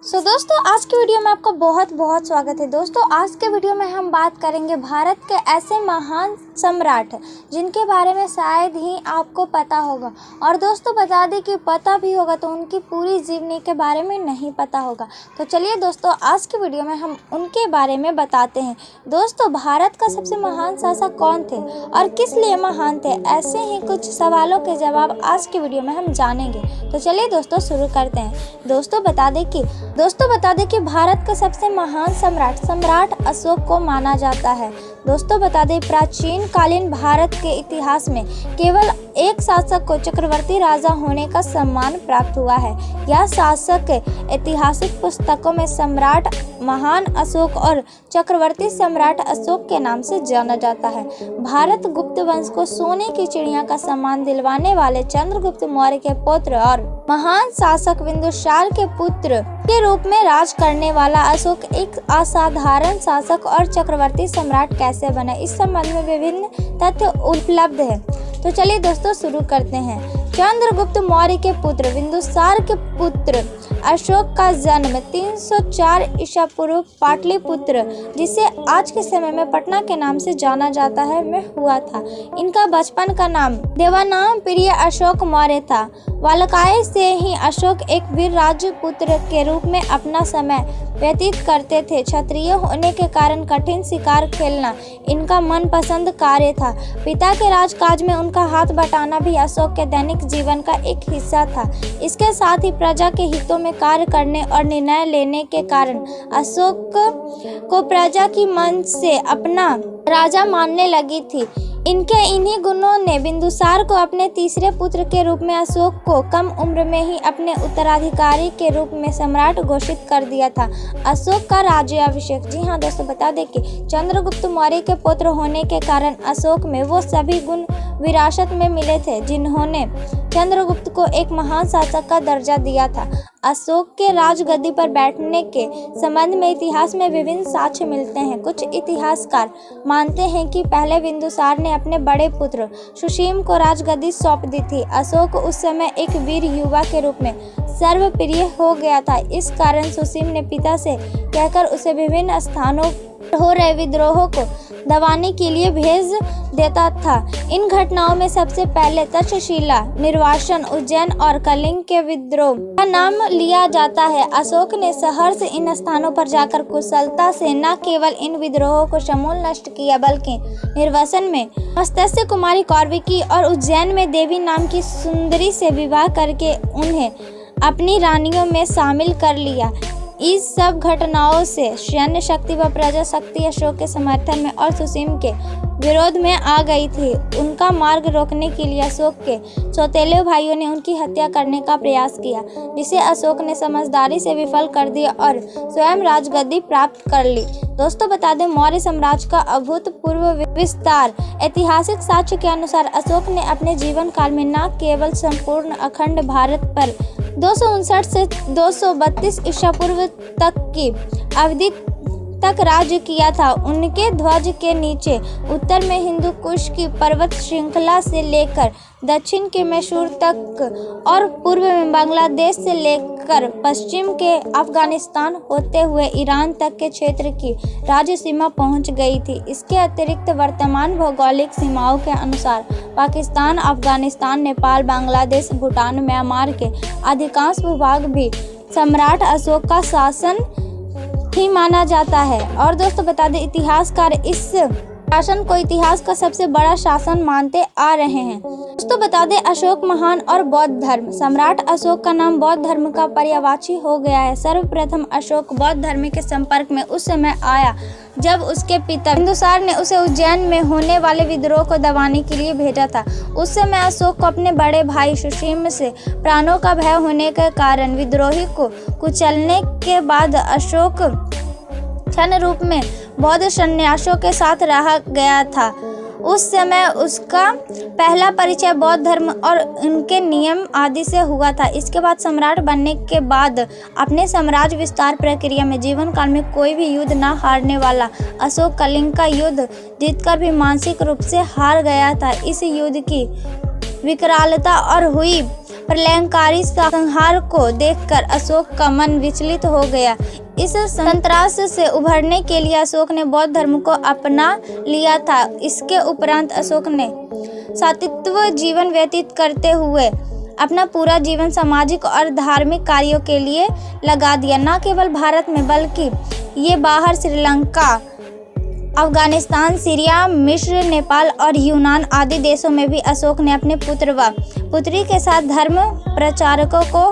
दोस्तों आज की वीडियो में आपका बहुत बहुत स्वागत है। दोस्तों आज के वीडियो में हम बात करेंगे भारत के ऐसे महान सम्राट जिनके बारे में शायद ही आपको पता होगा, और दोस्तों बता दें कि पता भी होगा तो उनकी पूरी जीवनी के बारे में नहीं पता होगा। तो चलिए दोस्तों आज की वीडियो में हम उनके बारे में बताते हैं। दोस्तों भारत का सबसे महान शासक कौन थे और किस लिए महान थे, ऐसे ही कुछ सवालों के जवाब आज की वीडियो में हम जानेंगे। तो चलिए दोस्तों शुरू करते हैं। दोस्तों बता दें कि भारत का सबसे महान सम्राट अशोक को माना जाता है। दोस्तों बता दें प्राचीन कालीन भारत के इतिहास में केवल एक शासक को चक्रवर्ती राजा होने का सम्मान प्राप्त हुआ है। यह शासक ऐतिहासिक पुस्तकों में सम्राट महान अशोक और चक्रवर्ती सम्राट अशोक के नाम से जाना जाता है। भारत गुप्त वंश को सोने की चिड़िया का सम्मान दिलवाने वाले चंद्रगुप्त मौर्य के पुत्र और महान शासक बिंदुसार के पुत्र के रूप में राज करने वाला अशोक एक असाधारण शासक और चक्रवर्ती सम्राट कैसे बना, इस संबंध में विभिन्न तथ्य उपलब्ध है। तो चलिए दोस्तों शुरू करते हैं। चंद्रगुप्त मौर्य के पुत्र बिंदुसार के पुत्र अशोक का जन्म 304 ईसा पूर्व पाटलिपुत्र, जिसे आज के समय में पटना के नाम से जाना जाता है, में हुआ था। इनका बचपन का नाम देवानाम प्रिय अशोक मौर्य था। बालकाय से ही अशोक एक वीर राजपुत्र के रूप में अपना समय व्यतीत करते थे। क्षत्रिय होने के कारण कठिन शिकार खेलना इनका मनपसंद कार्य था। पिता के राजकाज में उनका हाथ बटाना भी अशोक के दैनिक जीवन का एक हिस्सा था। इसके साथ ही प्रजा के हितों में कार्य करने और निर्णय लेने के कारण अशोक को प्रजा की मन से अपना राजा मानने लगी थी। इनके इन्हीं गुणों ने बिंदुसार को अपने तीसरे पुत्र के रूप में अशोक को कम उम्र में ही अपने उत्तराधिकारी के रूप में सम्राट घोषित कर दिया था। अशोक का राज्याभिषेक। जी हाँ दोस्तों बता दें कि चंद्रगुप्त मौर्य के पुत्र होने के कारण अशोक में वो सभी गुण विरासत में मिले थे जिन्होंने चंद्रगुप्त को एक महान शासक का दर्जा दिया था। अशोक के राजगद्दी पर बैठने के संबंध में इतिहास में विभिन्न साक्ष्य मिलते हैं। कुछ इतिहासकार मानते हैं कि पहले बिंदुसार ने अपने बड़े पुत्र सुसीम को राजगद्दी सौंप दी थी। अशोक उस समय एक वीर युवा के रूप में सर्वप्रिय हो गया था। इस कारण सुसीम ने पिता से कहकर उसे विभिन्न स्थानों हो रहे विद्रोहों को दबाने के लिए भेज देता था। इन घटनाओं में सबसे पहले तक्षशिला, निर्वासन, उज्जैन और कलिंग के विद्रोह का नाम लिया जाता है। अशोक ने सहर्ष इन स्थानों पर जाकर कुशलता से न केवल इन विद्रोहों को समूल नष्ट किया, बल्कि निर्वासन में मत्स्य कुमारी कौरविकी और उज्जैन में देवी नाम की सुंदरी से विवाह करके उन्हें अपनी रानियों में शामिल कर लिया। इस सब घटनाओं से सैन्य शक्ति व प्रजा शक्ति अशोक के समर्थन में और सुसीम के विरोध में आ गई थी। उनका मार्ग रोकने के लिए अशोक के सौतेले भाइयों ने उनकी हत्या करने का प्रयास किया, जिसे अशोक ने समझदारी से विफल कर दिया और स्वयं राजगद्दी प्राप्त कर ली। दोस्तों बता दें मौर्य साम्राज्य का अभूतपूर्व विस्तार। ऐतिहासिक साक्ष्य के अनुसार अशोक ने अपने जीवन काल में न केवल संपूर्ण अखंड भारत पर 259 से 232 ईसा पूर्व तक की अवधि तक राज्य किया था। उनके ध्वज के नीचे उत्तर में हिंदू कुश की पर्वत श्रृंखला से लेकर दक्षिण के मैसूर तक और पूर्व में बांग्लादेश से लेकर पश्चिम के अफगानिस्तान होते हुए ईरान तक के क्षेत्र की राज्य सीमा पहुंच गई थी। इसके अतिरिक्त वर्तमान भौगोलिक सीमाओं के अनुसार पाकिस्तान, अफगानिस्तान, नेपाल, बांग्लादेश, भूटान, म्यांमार के अधिकांश भूभाग भी सम्राट अशोक का शासन ही माना जाता है। और दोस्तों बता दें इतिहासकार इस शासन को इतिहास का सबसे बड़ा शासन मानते आ रहे हैं। दोस्तों बता दें अशोक महान और बौद्ध धर्म। सम्राट अशोक का नाम बौद्ध धर्म का पर्यायवाची हो गया है। सर्वप्रथम अशोक बौद्ध धर्म के संपर्क में उस समय आया जब उसके पिता बिंदुसार ने उसे उज्जैन में होने वाले विद्रोह को दबाने के लिए भेजा था। उस समय अशोक को अपने बड़े भाई सुसीम से प्राणों का भय होने के कारण विद्रोही को कुचलने के बाद अशोक क्षण रूप में बौद्ध सन्यासियों के साथ रहा गया था। उस समय उसका पहला परिचय बौद्ध धर्म और उनके नियम आदि से हुआ था। इसके बाद सम्राट बनने के बाद अपने साम्राज्य विस्तार प्रक्रिया में जीवन काल में कोई भी युद्ध न हारने वाला अशोक कलिंग का युद्ध जीतकर भी मानसिक रूप से हार गया था। इस युद्ध की विकरालता और हुई प्रलयंकारी संहार को देखकर अशोक का मन विचलित हो गया। इस संतरास से उभरने के लिए अशोक ने बौद्ध धर्म को अपना लिया था। इसके उपरांत अशोक ने सात्विक जीवन व्यतीत करते हुए अपना पूरा जीवन सामाजिक और धार्मिक कार्यों के लिए लगा दिया। न केवल भारत में बल्कि ये बाहर श्रीलंका, अफगानिस्तान, सीरिया, मिस्र, नेपाल और यूनान आदि देशों में भी अशोक ने अपने पुत्र व पुत्री के साथ धर्म प्रचारकों को